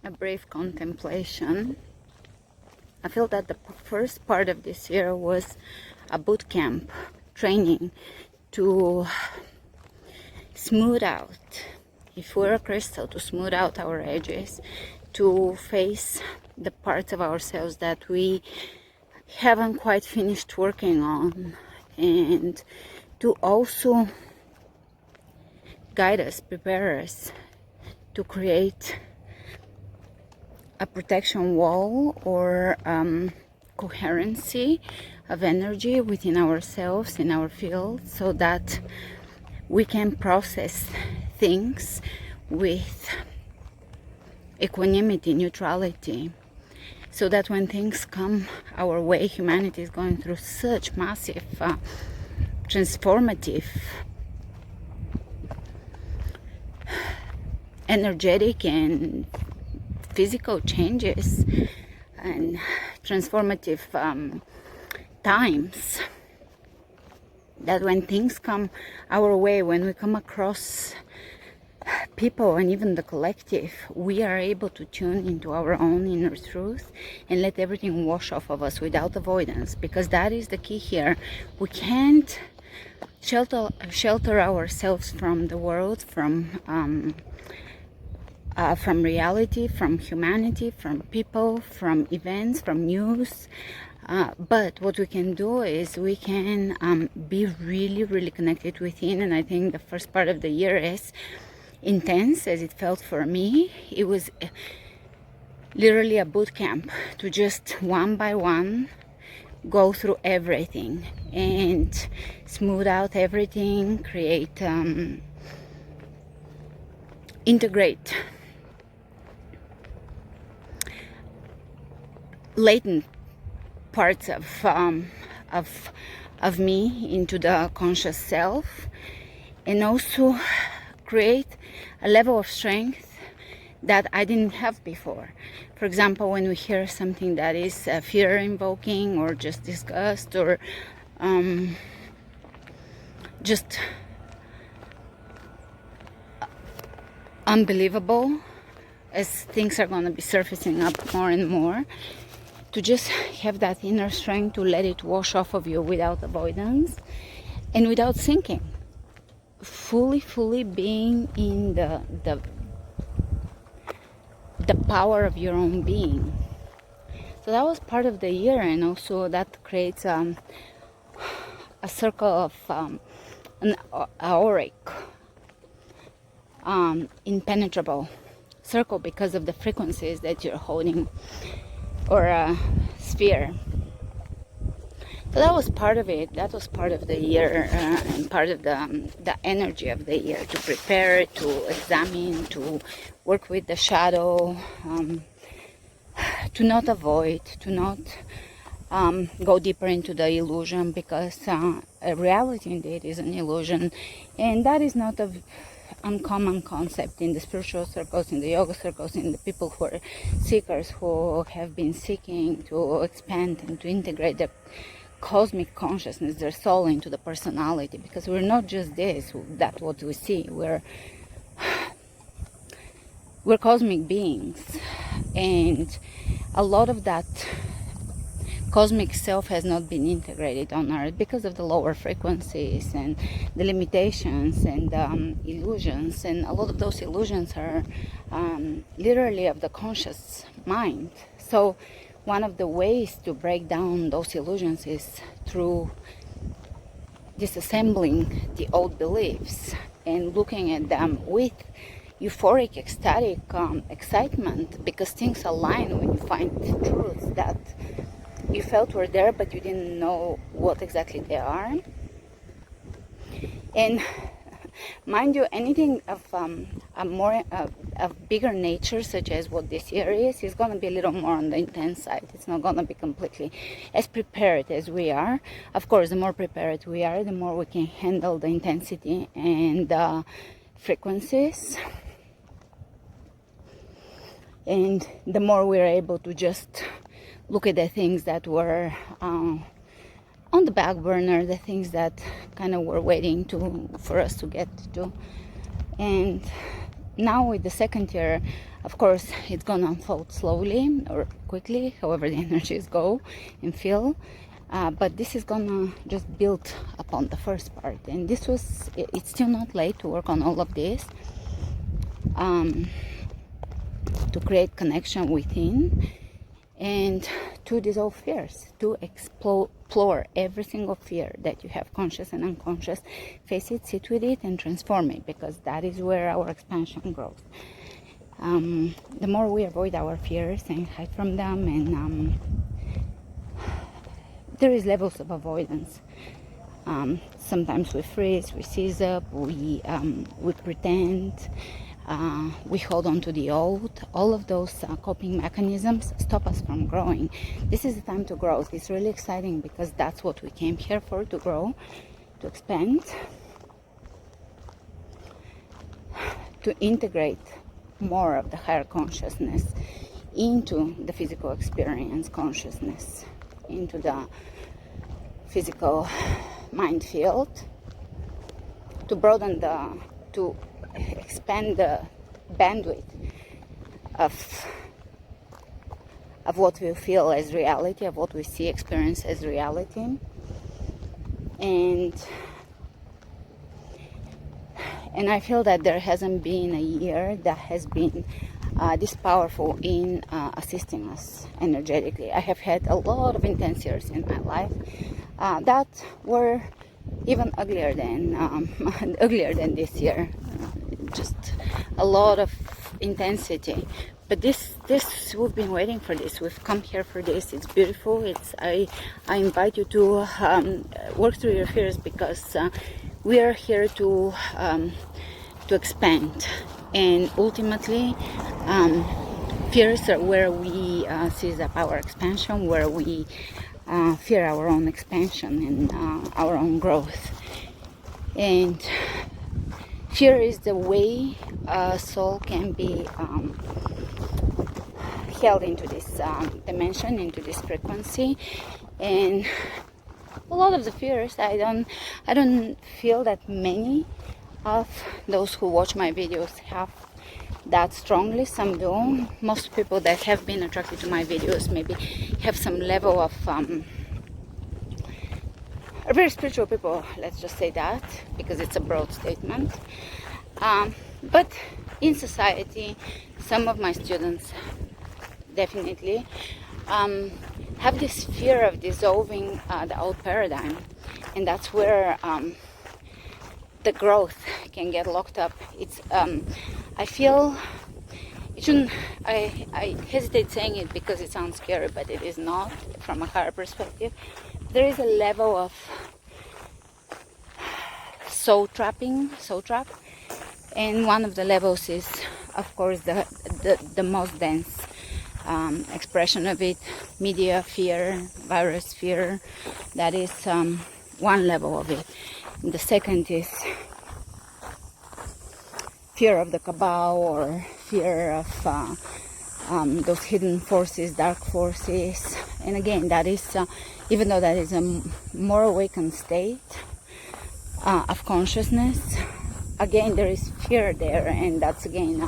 a brief contemplation. I feel that the first part of this year was a boot camp training to smooth out, if we're a crystal, to smooth out our edges, to face the parts of ourselves that we haven't quite finished working on, and to also guide us, prepare us to create a protection wall or coherency of energy within ourselves, in our field, so that we can process things with equanimity, neutrality, so that when things come our way, humanity is going through such massive transformative, energetic and physical changes and transformative times, that when things come our way, when we come across people and even the collective, we are able to tune into our own inner truth and let everything wash off of us without avoidance, because that is the key here. We can't shelter ourselves from the world, from reality, from humanity, from people, from events, from news. But what we can do is we can be really, really connected within. And I think the first part of the year is intense, as it felt for me. It was literally a boot camp to just one by one go through everything and smooth out everything, create, integrate latent parts of me into the conscious self, and also create a level of strength that I didn't have before. For example, when we hear something that is fear invoking or just disgust or just unbelievable, as things are going to be surfacing up more and more, to just have that inner strength to let it wash off of you without avoidance and without sinking, fully being in the power of your own being. So that was part of the year, and also that creates a circle of an auric, impenetrable circle, because of the frequencies that you're holding, or a sphere. So that was part of it. That was part of the year, and part of the energy of the year, to prepare, to examine, to work with the shadow, to not avoid, to not go deeper into the illusion, because reality indeed is an illusion, and that is not a uncommon concept in the spiritual circles, in the yoga circles, in the people who are seekers, who have been seeking to expand and to integrate the cosmic consciousness, their soul, into the personality, because we're not just this, that's what we see. We're cosmic beings, and a lot of that cosmic self has not been integrated on Earth because of the lower frequencies and the limitations and illusions, and a lot of those illusions are literally of the conscious mind. So one of the ways to break down those illusions is through disassembling the old beliefs and looking at them with euphoric, ecstatic excitement, because things align when you find truths that you felt were there but you didn't know what exactly they are. And mind you, anything of a bigger nature, such as what this year is going to be a little more on the intense side. It's not going to be completely as prepared as we are. Of course, the more prepared we are, the more we can handle the intensity and the frequencies, and the more we're able to just look at the things that were on the back burner, the things that kind of were waiting for us to get to, and now with the second year, of course, it's gonna unfold slowly or quickly, however the energies go and feel. But this is gonna just build upon the first part, and it's still not late to work on all of this, to create connection within and to dissolve fears, to explore every single fear that you have, conscious and unconscious. Face it, sit with it, and transform it, because that is where our expansion grows. The more we avoid our fears and hide from them, and there is levels of avoidance. Sometimes we freeze, we seize up, we pretend, we hold on to the old. All of those coping mechanisms stop us from growing. This is the time to grow. It's really exciting, because that's what we came here for, to grow, to expand, to integrate more of the higher consciousness into the physical experience consciousness, into the physical mind field, to broaden to expand the bandwidth of what we feel as reality, of what we see, experience as reality. And I feel that there hasn't been a year that has been this powerful in assisting us energetically. I have had a lot of intense years in my life that were even uglier than this year. Just a lot of intensity. But this we've been waiting for this. We've come here for this. It's beautiful. I invite you to work through your fears, because we are here to expand, and ultimately fears are where we seize up our expansion, where we fear our own expansion and our own growth. And fear is the way a soul can be held into this dimension, into this frequency. And a lot of the fears, I don't feel that many of those who watch my videos have that strongly. Some do. Most people that have been attracted to my videos maybe have some level of are very spiritual people, let's just say that, because it's a broad statement. But in society, some of my students definitely have this fear of dissolving the old paradigm, and that's where the growth can get locked up. It's I feel it shouldn't. I hesitate saying it because it sounds scary, but it is not from a higher perspective. There is a level of soul trap, and one of the levels is, of course, the most dense expression of it, media fear, virus fear. That is one level of it. And the second is fear of the cabal, or fear of those hidden forces, dark forces. And again, that is even though that is a more awakened state of consciousness, again there is fear there, and that's again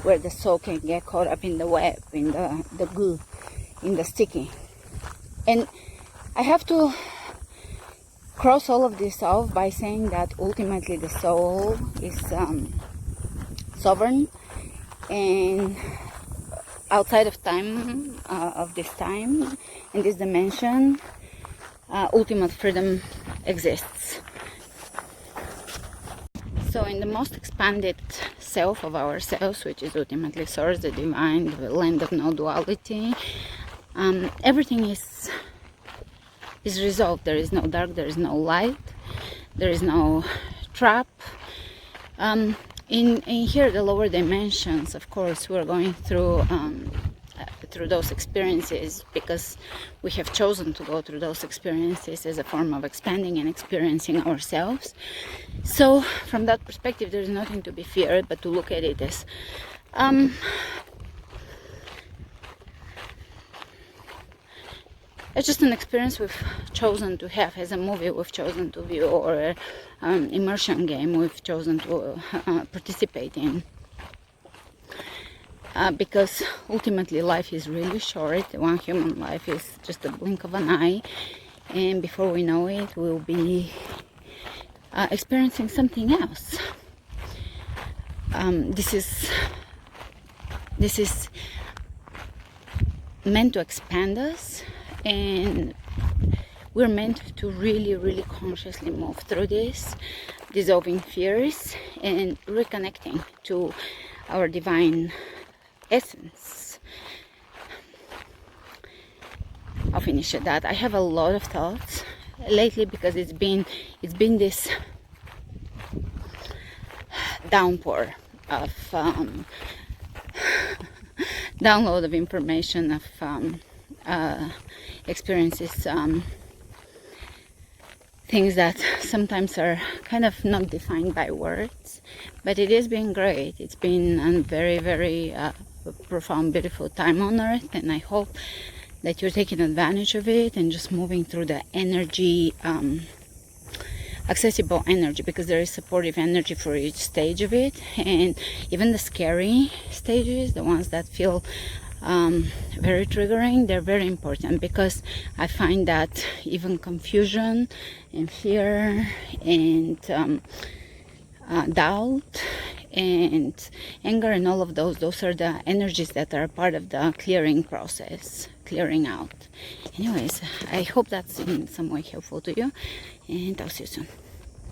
where the soul can get caught up in the web, in the glue, in the sticky. And I have to cross all of this off by saying that ultimately the soul is sovereign, and outside of time, of this time, in this dimension, ultimate freedom exists. So in the most expanded self of ourselves, which is ultimately Source, the divine, the land of no duality, everything is resolved. There is no dark, there is no light, there is no trap. In here, the lower dimensions, of course, we're going through those experiences because we have chosen to go through those experiences as a form of expanding and experiencing ourselves. So from that perspective, there is nothing to be feared, but to look at it as it's just an experience we've chosen to have, as a movie we've chosen to view, or an immersion game we've chosen to participate in. because ultimately life is really short. One human life is just a blink of an eye, and before we know it, we'll be experiencing something else. This is meant to expand us, and we're meant to really consciously move through this, dissolving fears and reconnecting to our divine essence. I'll finish at that. I have a lot of thoughts lately because it's been this downpour of download of information, of experiences, things that sometimes are kind of not defined by words, but it has been great. It's been a very profound, beautiful time on earth, and I hope that you're taking advantage of it and just moving through the energy, accessible energy, because there is supportive energy for each stage of it. And even the scary stages, the ones that feel very triggering, they're very important, because I find that even confusion and fear and doubt and anger and all of those are the energies that are part of the clearing process, clearing out. Anyways, I hope that's in some way helpful to you, and I'll see you soon.